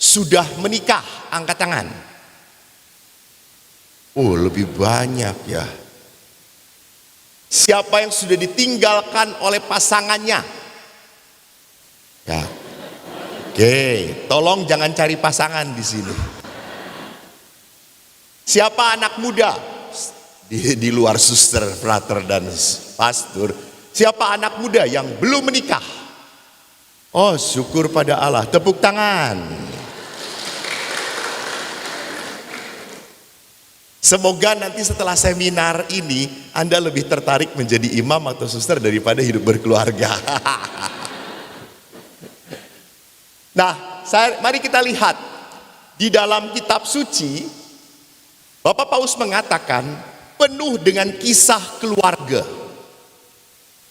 sudah menikah? Angkat tangan. Oh, lebih banyak ya. Siapa yang sudah ditinggalkan oleh pasangannya? Ya. Oke, tolong jangan cari pasangan di sini. Siapa anak muda? Di luar suster, frater dan pastor. Siapa anak muda yang belum menikah? Oh, syukur pada Allah. Tepuk tangan. Semoga nanti setelah seminar ini Anda lebih tertarik menjadi imam atau suster daripada hidup berkeluarga. Nah, mari kita lihat di dalam kitab suci. Bapak Paus mengatakan penuh dengan kisah keluarga.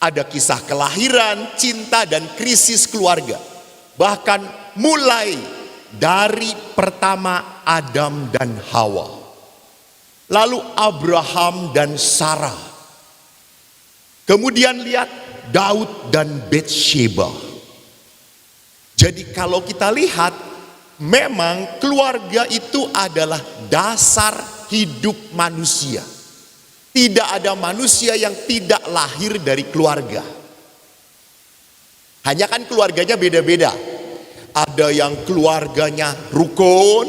Ada kisah kelahiran, cinta, dan krisis keluarga. Bahkan mulai dari pertama Adam dan Hawa. Lalu Abraham dan Sarah. Kemudian lihat Daud dan Betsheba. Jadi kalau kita lihat, memang keluarga itu adalah dasar hidup manusia. Tidak ada manusia yang tidak lahir dari keluarga. Hanya kan keluarganya beda-beda. Ada yang keluarganya rukun,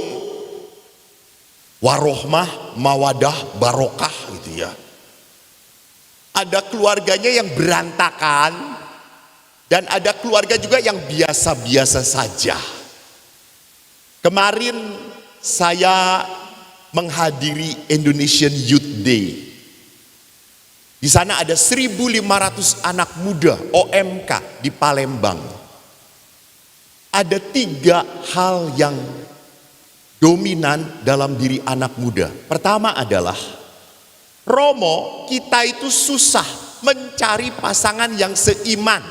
warohmah, mawadah, barokah gitu ya. Ada keluarganya yang berantakan, dan ada keluarga juga yang biasa-biasa saja. Kemarin saya menghadiri Indonesian Youth Day. Di sana ada 1.500 anak muda OMK di Palembang. Ada 3 hal yang dominan dalam diri anak muda. Pertama adalah, Romo, kita itu susah mencari pasangan yang seiman.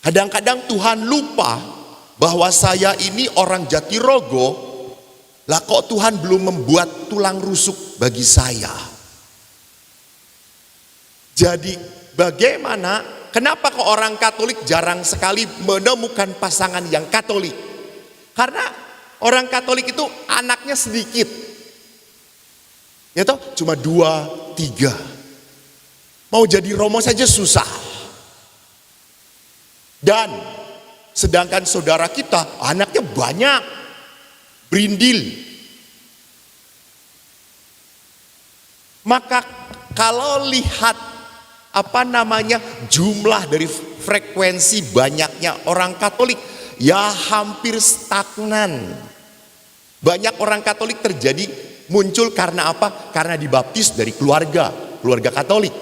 Kadang-kadang Tuhan lupa bahwa saya ini orang Jatirogo. Lah kok Tuhan belum membuat tulang rusuk bagi saya? Jadi bagaimana, kenapa kok orang Katolik jarang sekali menemukan pasangan yang Katolik? Karena orang Katolik itu anaknya sedikit. Ya toh, cuma 2, 3. Mau jadi romo saja susah. Dan sedangkan saudara kita anaknya banyak, berindil. Maka kalau lihat jumlah dari frekuensi banyaknya orang Katolik, ya hampir stagnan. Banyak orang Katolik terjadi muncul karena apa? Karena dibaptis dari keluarga Katolik.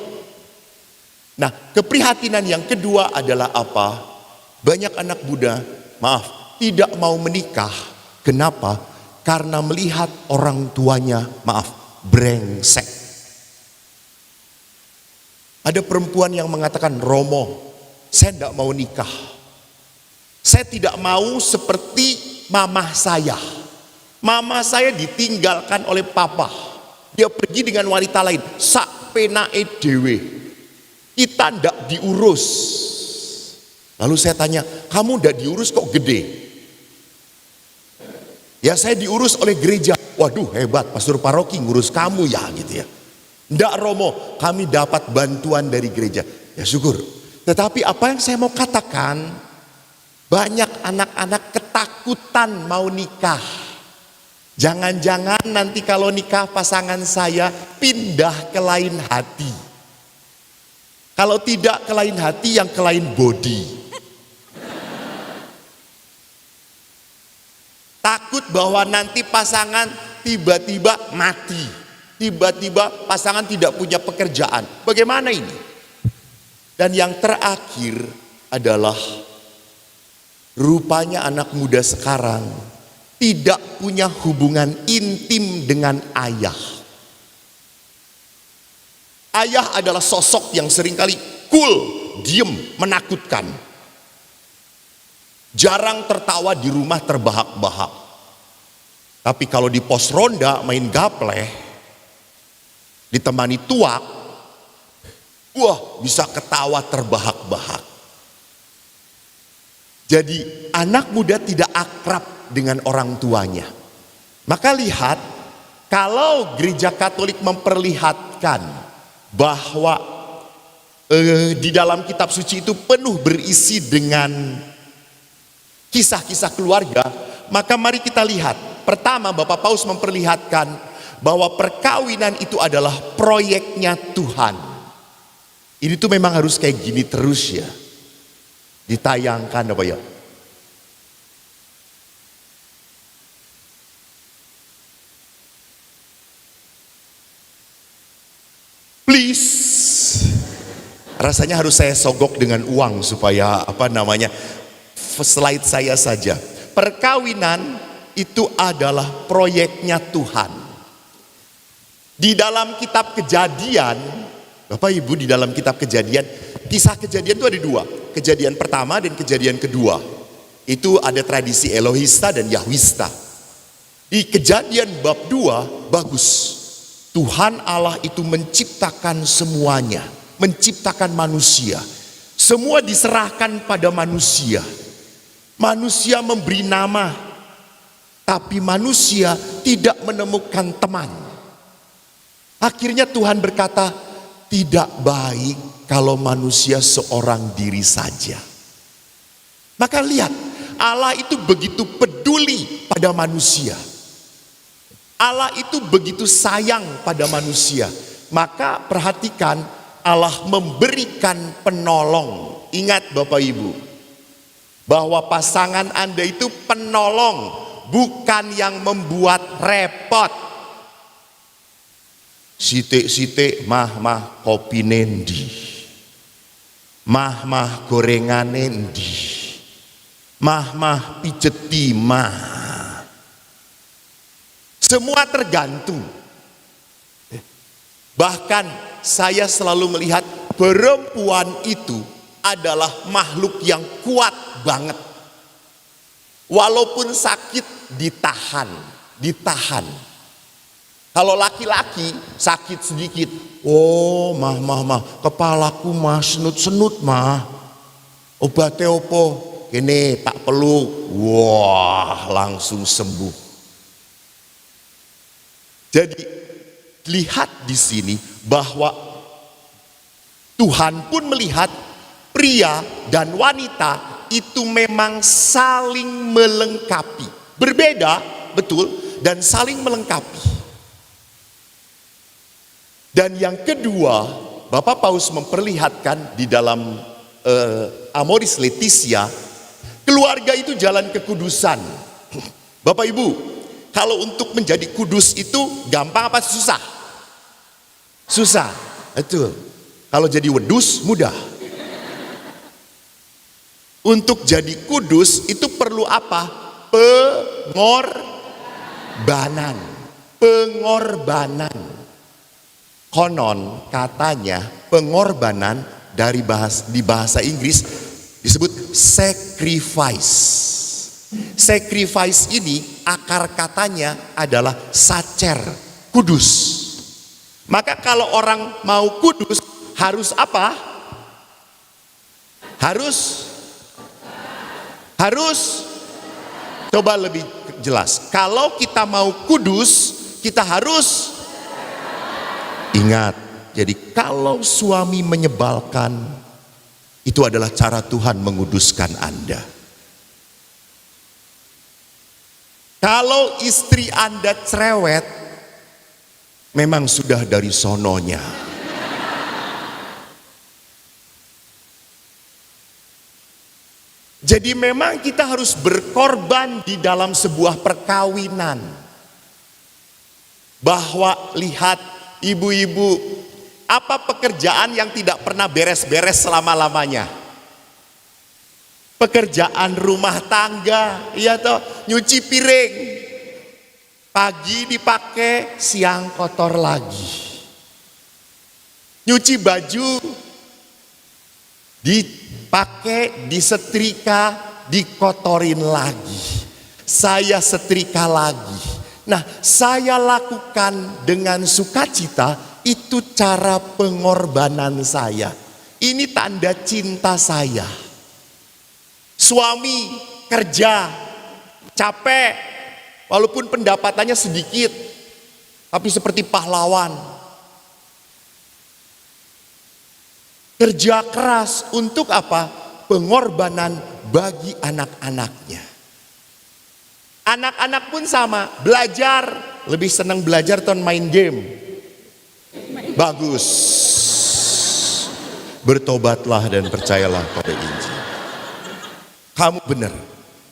Nah, keprihatinan yang kedua adalah apa? Banyak anak muda, tidak mau menikah. Kenapa? Karena melihat orang tuanya, brengsek. Ada perempuan yang mengatakan, Romo, saya tidak mau nikah. Saya tidak mau seperti mamah saya. Mama saya ditinggalkan oleh papa. Dia pergi dengan wanita lain. Sak penae dewe. Kita tidak diurus. Lalu saya tanya, kamu tidak diurus kok gede? Ya saya diurus oleh gereja. Waduh hebat, pastor paroki ngurus kamu ya gitu ya. Tidak Romo, kami dapat bantuan dari gereja. Ya syukur. Tetapi apa yang saya mau katakan, banyak anak-anak ketakutan mau nikah. Jangan-jangan nanti kalau nikah pasangan saya pindah ke lain hati. Kalau tidak ke lain hati, yang ke lain body. Takut bahwa nanti pasangan tiba-tiba mati. Tiba-tiba pasangan tidak punya pekerjaan. Bagaimana ini? Dan yang terakhir adalah, rupanya anak muda sekarang tidak punya hubungan intim dengan ayah. Ayah adalah sosok yang seringkali cool, diem, menakutkan. Jarang tertawa di rumah terbahak-bahak. Tapi kalau di pos ronda main gapleh, ditemani tuak, wah bisa ketawa terbahak-bahak. Jadi anak muda tidak akrab dengan orang tuanya. Maka lihat, kalau gereja Katolik memperlihatkan bahwa di dalam kitab suci itu penuh berisi dengan kisah-kisah keluarga, maka mari kita lihat. Pertama, Bapak Paus memperlihatkan bahwa perkawinan itu adalah proyeknya Tuhan. Ini tuh memang harus kayak gini terus ya. Ditayangkan apa ya? Please. Rasanya harus saya sogok dengan uang supaya slide saya saja. Perkawinan itu adalah proyeknya Tuhan. Di dalam kitab Kejadian, Bapak Ibu, di dalam kitab Kejadian, kisah Kejadian itu ada dua. Kejadian pertama dan kejadian kedua. Itu ada tradisi Elohista dan Yahwista. Di Kejadian bab 2 bagus. Tuhan Allah itu menciptakan semuanya, menciptakan manusia. Semua diserahkan pada manusia. Manusia memberi nama, tapi manusia tidak menemukan teman. Akhirnya Tuhan berkata, tidak baik kalau manusia seorang diri saja. Maka lihat, Allah itu begitu peduli pada manusia. Allah itu begitu sayang pada manusia. Maka perhatikan, Allah memberikan penolong. Ingat Bapak Ibu, bahwa pasangan Anda itu penolong, bukan yang membuat repot. Sithik-sithik mah kopi nendi, mah gorengan nendi, mah pijeti mah. Semua tergantung. Bahkan saya selalu melihat perempuan itu adalah makhluk yang kuat banget. Walaupun sakit ditahan. Kalau laki-laki sakit sedikit, oh mah, kepalaku mah senut mah. Obatnya opo? Kene tak peluk. Wah, langsung sembuh. Jadi lihat di sini bahwa Tuhan pun melihat pria dan wanita itu memang saling melengkapi. Berbeda, betul, dan saling melengkapi. Dan yang kedua, Bapak Paus memperlihatkan di dalam Amoris Laetitia, keluarga itu jalan kekudusan. Bapak Ibu, kalau untuk menjadi kudus itu gampang apa susah? Susah, betul. Kalau jadi wedus mudah. Untuk jadi kudus itu perlu apa? Pengorbanan. Konon katanya pengorbanan di bahasa Inggris disebut sacrifice. Sacrifice ini akar katanya adalah sacer, kudus. Maka kalau orang mau kudus harus apa? Harus coba lebih jelas. Kalau kita mau kudus, kita harus ingat. Jadi kalau suami menyebalkan, itu adalah cara Tuhan menguduskan Anda. Kalau istri Anda cerewet, memang sudah dari sononya. Jadi memang kita harus berkorban di dalam sebuah perkawinan. Bahwa lihat ibu-ibu, apa pekerjaan yang tidak pernah beres-beres selama-lamanya? Pekerjaan rumah tangga, iya toh, nyuci piring. Pagi dipakai, siang kotor lagi. Nyuci baju, dipakai, disetrika, dikotorin lagi. Saya setrika lagi. Nah, saya lakukan dengan sukacita, itu cara pengorbanan saya. Ini tanda cinta saya. Suami kerja, capek, walaupun pendapatannya sedikit, tapi seperti pahlawan. Kerja keras untuk apa? Pengorbanan bagi anak-anaknya. Anak-anak pun sama, belajar, lebih senang belajar atau main game. Bagus. Bertobatlah dan percayalah pada Injil. Kamu benar,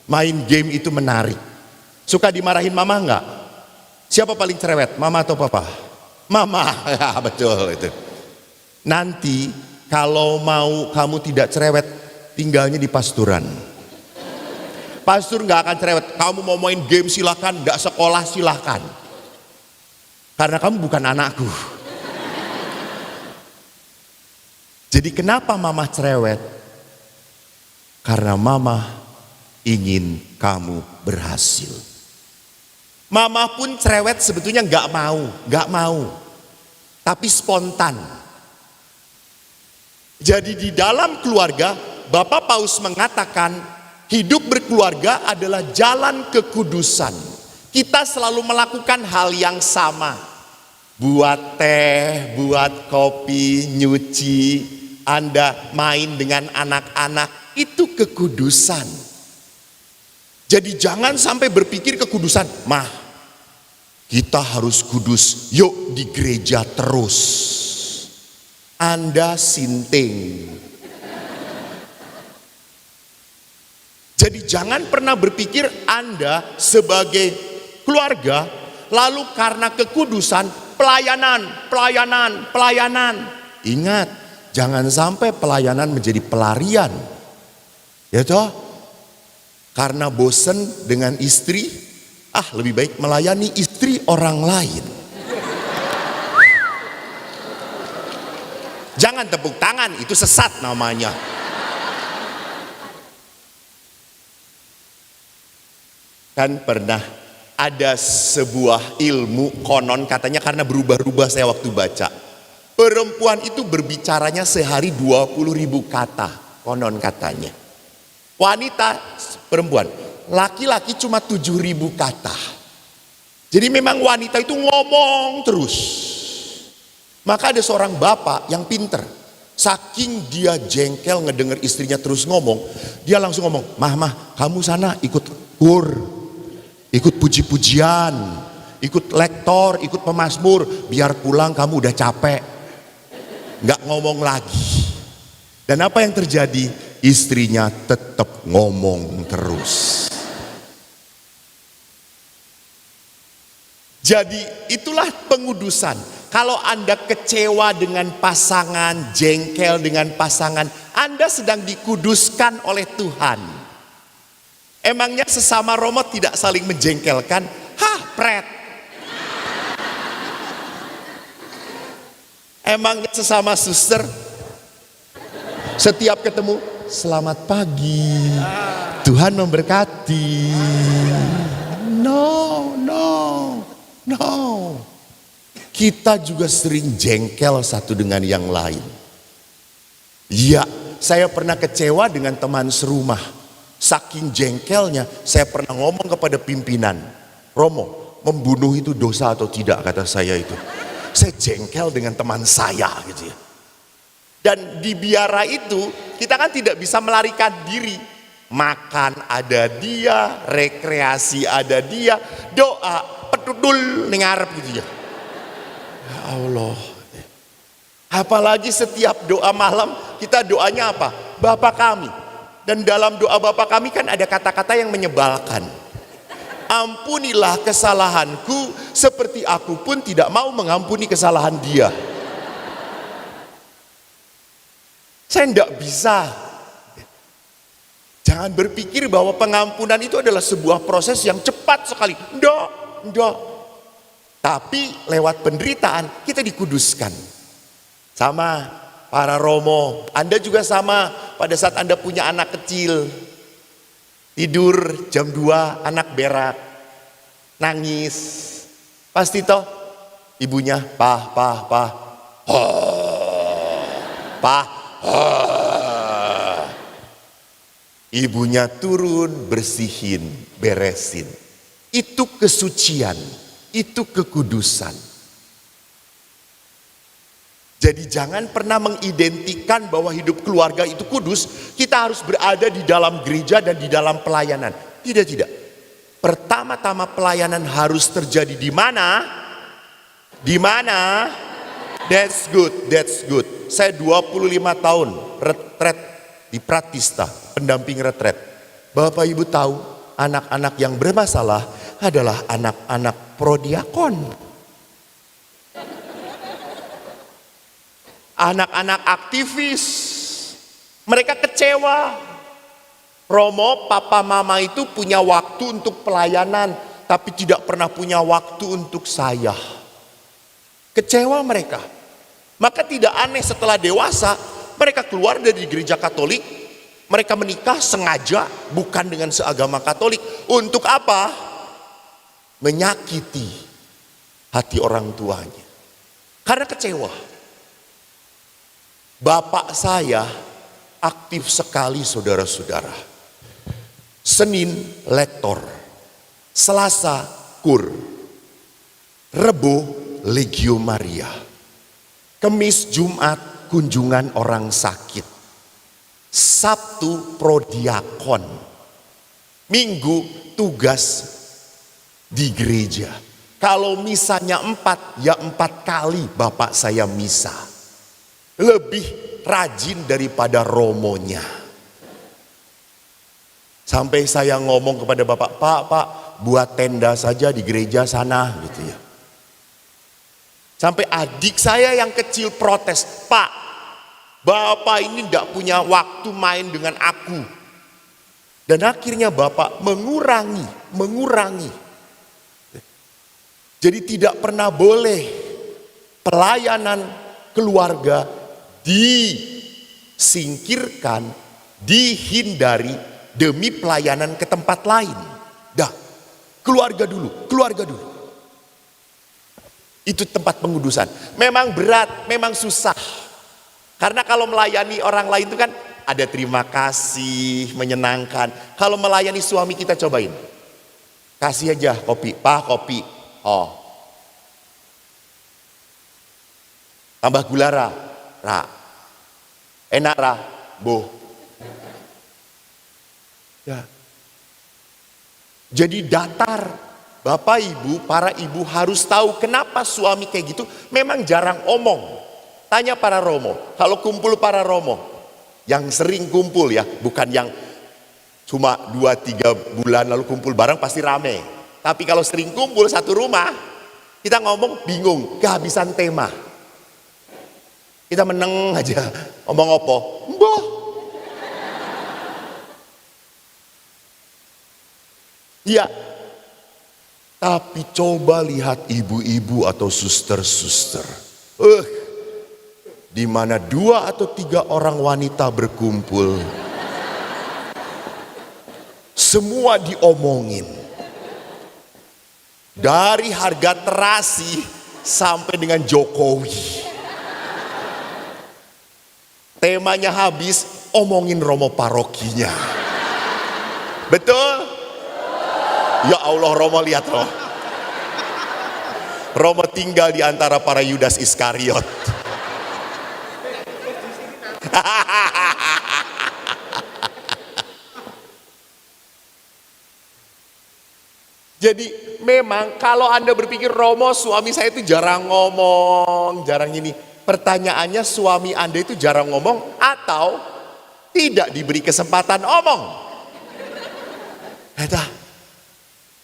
main game itu menarik. Suka dimarahin mama enggak? Siapa paling cerewet, mama atau papa? Mama, ya betul itu. Nanti kalau mau kamu tidak cerewet, tinggalnya di pasturan. Pastur nggak akan cerewet. Kamu mau main game silakan, nggak sekolah silakan. Karena kamu bukan anakku. Jadi kenapa mama cerewet? Karena mama ingin kamu berhasil. Mama pun cerewet sebetulnya nggak mau, tapi spontan. Jadi di dalam keluarga, Bapak Paus mengatakan hidup berkeluarga adalah jalan kekudusan. Kita selalu melakukan hal yang sama. Buat teh, buat kopi, nyuci, Anda main dengan anak-anak, itu kekudusan. Jadi jangan sampai berpikir kekudusan, mah kita harus kudus, yuk di gereja terus. Anda sinting. Jadi jangan pernah berpikir Anda sebagai keluarga, lalu karena kekudusan, pelayanan. Ingat, jangan sampai pelayanan menjadi pelarian. Ya toh? Karena bosen dengan istri, lebih baik melayani istri orang lain. Jangan tepuk tangan, itu sesat namanya. Kan pernah ada sebuah ilmu konon katanya karena berubah-ubah saya waktu baca. Perempuan itu berbicaranya sehari 20.000 kata, konon katanya. Wanita, perempuan, laki-laki cuma 7.000 kata. Jadi memang wanita itu ngomong terus. Maka ada seorang bapak yang pinter. Saking dia jengkel ngedenger istrinya terus ngomong, dia langsung ngomong, mah kamu sana ikut kur, ikut puji-pujian, ikut lektor, ikut pemazmur, biar pulang kamu udah capek, nggak ngomong lagi. Dan apa yang terjadi? Istrinya tetap ngomong terus. Jadi itulah pengudusan. Kalau Anda kecewa dengan pasangan, jengkel dengan pasangan, Anda sedang dikuduskan oleh Tuhan. Emangnya sesama Romo tidak saling menjengkelkan? Pret. Emangnya sesama suster setiap ketemu, selamat pagi, Tuhan memberkati. No. Kita juga sering jengkel satu dengan yang lain. Ya, saya pernah kecewa dengan teman serumah. Saking jengkelnya, saya pernah ngomong kepada pimpinan, Romo, membunuh itu dosa atau tidak, kata saya itu. Saya jengkel dengan teman saya gitu ya. Dan di biara itu, kita kan tidak bisa melarikan diri. Makan ada dia, rekreasi ada dia, doa petudul nengarep gitu ya. Ya Allah. Apalagi setiap doa malam kita doanya apa? Bapa kami. Dan dalam doa Bapa kami kan ada kata-kata yang menyebalkan. Ampunilah kesalahanku seperti aku pun tidak mau mengampuni kesalahan dia. Saya tidak bisa. Jangan berpikir bahwa pengampunan itu adalah sebuah proses yang cepat sekali. Enggak. Tapi lewat penderitaan kita dikuduskan. Sama para Romo, Anda juga sama pada saat Anda punya anak kecil. Tidur jam 2, anak berak, nangis. Pasti toh ibunya, Pah. Ibunya turun, bersihin, beresin. Itu kesucian, itu kekudusan. Jadi jangan pernah mengidentikan bahwa hidup keluarga itu kudus, kita harus berada di dalam gereja dan di dalam pelayanan. Tidak, tidak. Pertama-tama pelayanan harus terjadi di mana? Di mana? That's good, that's good. Saya 25 tahun retret di Pratista, pendamping retret. Bapak Ibu tahu, anak-anak yang bermasalah adalah anak-anak prodiakon. Anak-anak aktivis. Mereka kecewa. Romo, papa mama itu punya waktu untuk pelayanan, tapi tidak pernah punya waktu untuk saya. Kecewa mereka. Maka tidak aneh setelah dewasa, mereka keluar dari gereja Katolik, mereka menikah sengaja bukan dengan seagama Katolik. Untuk apa? Menyakiti hati orang tuanya. Karena kecewa. Bapak saya aktif sekali saudara-saudara. Senin lektor, Selasa kur, Rebo Legio Maria. Kemis Jumat kunjungan orang sakit. Sabtu prodiakon. Minggu tugas di gereja. Kalau misanya 4, ya 4 kali bapak saya misa. Lebih rajin daripada romonya. Sampai saya ngomong kepada bapak, Pak, buat tenda saja di gereja sana gitu ya. Sampai adik saya yang kecil protes, Pak, bapak ini tidak punya waktu main dengan aku. Dan akhirnya bapak mengurangi. Jadi tidak pernah boleh pelayanan keluarga disingkirkan, dihindari demi pelayanan ke tempat lain. Dah, keluarga dulu. Itu tempat pengudusan. Memang berat, memang susah. Karena kalau melayani orang lain itu kan ada terima kasih, menyenangkan. Kalau melayani suami kita cobain. Kasih aja kopi, Pak kopi. Oh. Tambah gula ra. Enak ra, boh. Ya. Jadi datar. Bapak ibu, para ibu harus tahu kenapa suami kayak gitu. Memang jarang omong. Tanya para romo. Kalau kumpul para romo, yang sering kumpul ya, bukan yang cuma 2-3 bulan lalu kumpul bareng pasti rame. Tapi kalau sering kumpul satu rumah, kita ngomong bingung, kehabisan tema. Kita meneng aja, ngomong apa? Mbah. Iya. Tapi coba lihat ibu-ibu atau suster-suster. Di mana 2 atau 3 orang wanita berkumpul. Semua diomongin. Dari harga terasi sampai dengan Jokowi. Temanya habis, omongin romo parokinya. Betul? Ya Allah, Romo lihat loh. Romo tinggal di antara para Yudas Iskariot. Jadi memang kalau Anda berpikir Romo suami saya itu jarang ngomong, jarang ini. Pertanyaannya suami Anda itu jarang ngomong atau tidak diberi kesempatan omong?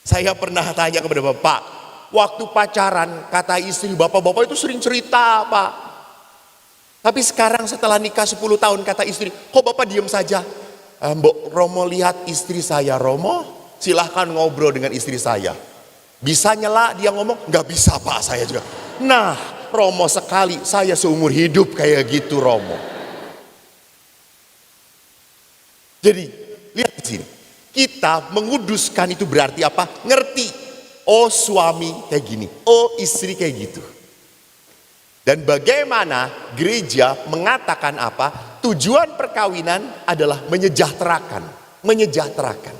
Saya pernah tanya kepada bapak, waktu pacaran kata istri bapak-bapak itu sering cerita Pak. Tapi sekarang setelah nikah 10 tahun kata istri, kok bapak diam saja? Mbok Romo lihat istri saya, Romo silahkan ngobrol dengan istri saya. Bisa nyela dia ngomong? Nggak bisa Pak, saya juga. Nah Romo sekali, saya seumur hidup kayak gitu Romo. Jadi lihat di sini. Kita menguduskan itu berarti apa? Ngerti. Oh suami kayak gini. Oh istri kayak gitu. Dan bagaimana gereja mengatakan apa? Tujuan perkawinan adalah menyejahterakan. menyejahterakan.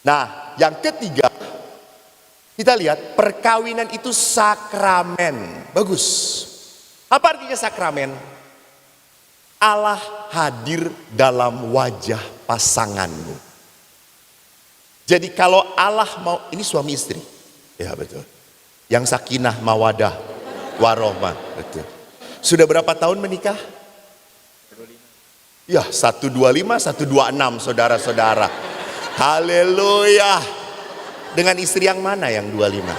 Nah, yang ketiga, kita lihat perkawinan itu sakramen. Bagus. Apa artinya sakramen? Allah hadir dalam wajah pasanganmu. Jadi kalau Allah mau, ini suami istri. Ya betul. Yang sakinah, mawadah, warohmah. Betul. Sudah berapa tahun menikah? Ya 125, 126 saudara-saudara. Haleluya. Dengan istri yang mana yang 25?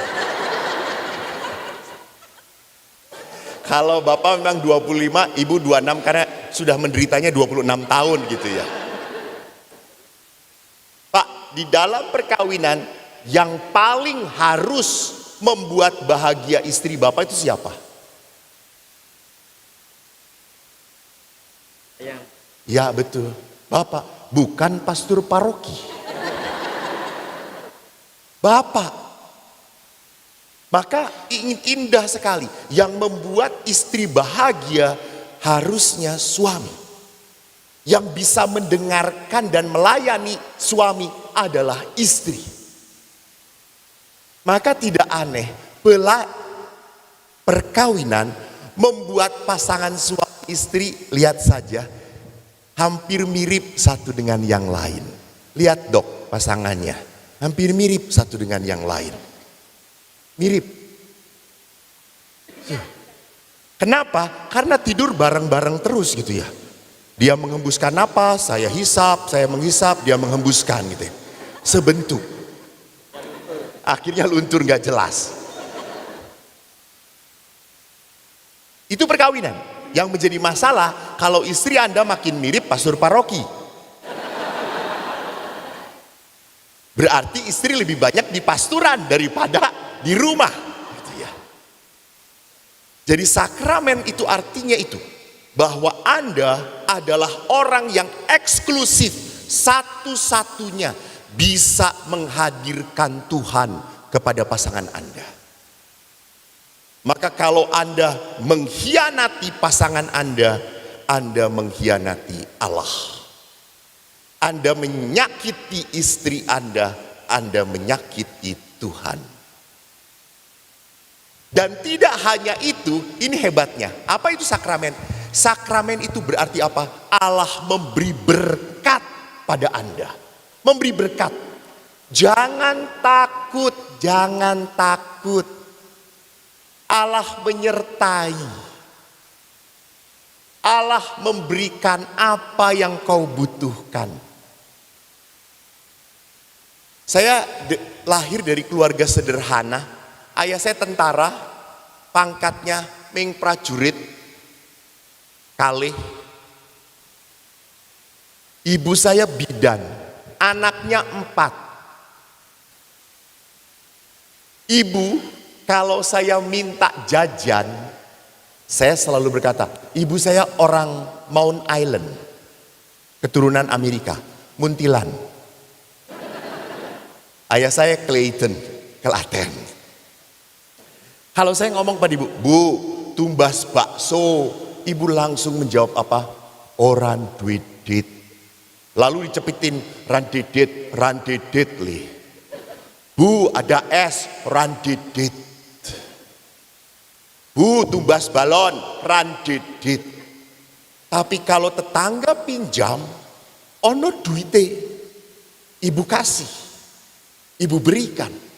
Kalau bapak memang 25, ibu 26 karena sudah menderitanya 26 tahun gitu ya. Pak, di dalam perkawinan yang paling harus membuat bahagia istri bapak itu siapa? Ya betul, bapak, bukan pastor paroki. Bapak. Maka ingin indah sekali. Yang membuat istri bahagia harusnya suami. Yang bisa mendengarkan dan melayani suami adalah istri. Maka tidak aneh perkawinan membuat pasangan suami istri, lihat saja, hampir mirip satu dengan yang lain. Lihat dok pasangannya, hampir mirip satu dengan yang lain. Mirip. Kenapa? Karena tidur bareng-bareng terus gitu ya. Dia menghembuskan napas, saya hisap, saya menghisap, dia menghembuskan gitu ya. Sebentuk. Akhirnya luntur gak jelas. Itu perkawinan. Yang menjadi masalah kalau istri Anda makin mirip pastor paroki. Berarti istri lebih banyak di pasturan daripada di rumah. Gitu ya. Jadi sakramen itu artinya itu. Bahwa Anda adalah orang yang eksklusif, satu-satunya bisa menghadirkan Tuhan kepada pasangan Anda. Maka kalau Anda mengkhianati pasangan Anda mengkhianati Allah. Anda menyakiti istri Anda menyakiti Tuhan. Dan tidak hanya itu, ini hebatnya. Apa itu sakramen? Sakramen itu berarti apa? Allah memberi berkat pada Anda. Memberi berkat. Jangan takut, jangan takut. Allah menyertai. Allah memberikan apa yang kau butuhkan. Saya lahir dari keluarga sederhana. Ayah saya tentara, pangkatnya meng prajurit, kalih. Ibu saya bidan, anaknya 4. Ibu, kalau saya minta jajan, saya selalu berkata, ibu saya orang Mount Island, keturunan Amerika, Muntilan. Ayah saya Clayton, Klaten. Kalau saya ngomong pada ibu, bu, tumbas bakso, ibu langsung menjawab apa? Orang duit. Lalu dicepitin randedet li. Bu, ada es randedet. Bu, tumbas balon randedet. Tapi kalau tetangga pinjam, ono duite, ibu kasih, ibu berikan.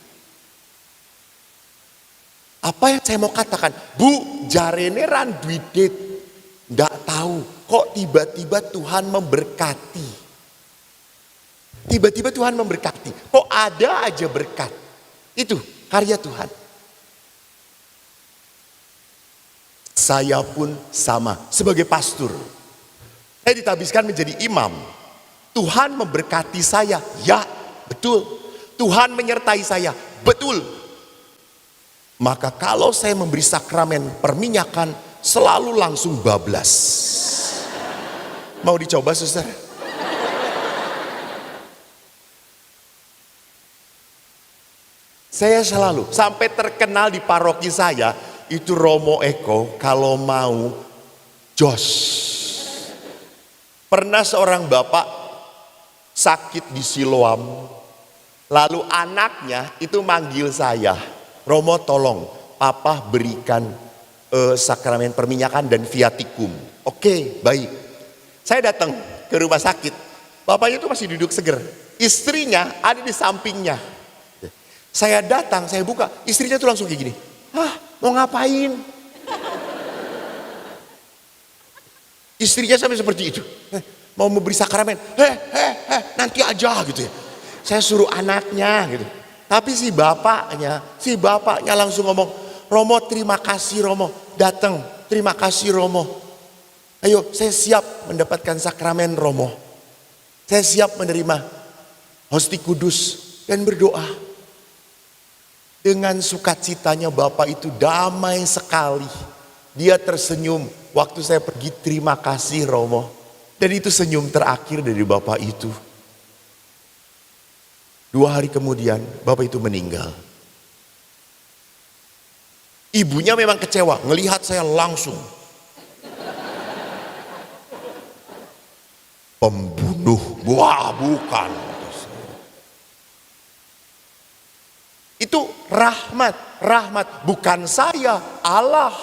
Apa yang saya mau katakan? Bu, jarene ran duidet. Nggak tahu, kok tiba-tiba Tuhan memberkati. Tiba-tiba Tuhan memberkati. Kok ada aja berkat. Itu karya Tuhan. Saya pun sama, sebagai pastor. Saya ditabiskan menjadi imam. Tuhan memberkati saya, ya betul. Tuhan menyertai saya, betul. Maka kalau saya memberi sakramen perminyakan, selalu langsung bablas. Mau dicoba suster? Saya selalu, sampai terkenal di paroki saya, itu Romo Eko kalau mau jos. Pernah seorang bapak sakit di Siloam. Lalu anaknya itu manggil saya, Romo tolong papa berikan sakramen perminyakan dan viatikum. Oke, baik. Saya datang ke rumah sakit, bapaknya itu masih duduk seger. Istrinya ada di sampingnya. Saya datang, saya buka, istrinya tuh langsung kayak gini. Hah, mau ngapain? Istrinya sampai seperti itu. Mau memberi sakramen. Nanti aja gitu ya. Saya suruh anaknya gitu. Tapi si bapaknya langsung ngomong, Romo terima kasih Romo, datang, terima kasih Romo. Ayo, saya siap mendapatkan sakramen Romo. Saya siap menerima hosti kudus dan berdoa. Dengan sukacitanya Bapak itu damai sekali. Dia tersenyum waktu saya pergi, terima kasih Romo. Dan itu senyum terakhir dari Bapak itu. 2 hari kemudian Bapak itu meninggal. Ibunya memang kecewa, ngelihat saya langsung. Pembunuh, wah bukan. Itu rahmat, bukan saya, Allah.